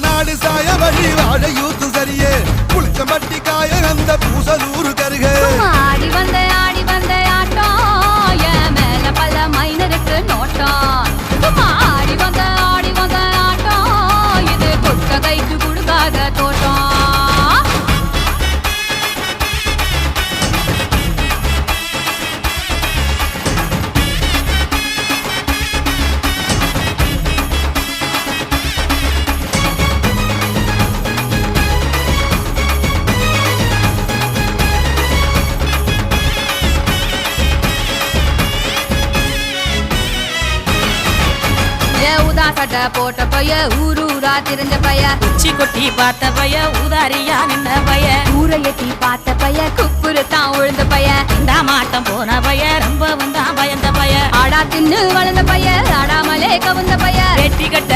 நாடு சாய வழி வாழையூத்து சரியே புளிச்சம்பட்டி காய அந்த பூசலூரு கருக ஆடி வந்த ஆட்டம் என் மேல பல மைனருக்கு நோட்டம் ஆடி வந்த ஆட்டம் இது குட்ட கைக்கு கொடுக்காத தோட்டம் சட்டை போட்ட பைய ஊரூரா தெரிஞ்ச பைய உச்சி கொட்டி பார்த்த பைய ஊதாரியா நின்ன பைய ஊரை எட்டி பார்த்த பைய குப்புரு தான் உழுந்த பைய இந்த மாட்டம் போன பைய ரொம்ப வந்தா பயந்த பைய ஆடா தின்னு வளர்ந்த பைய ஆடாமலே கவுந்த பைய வெட்டி கட்ட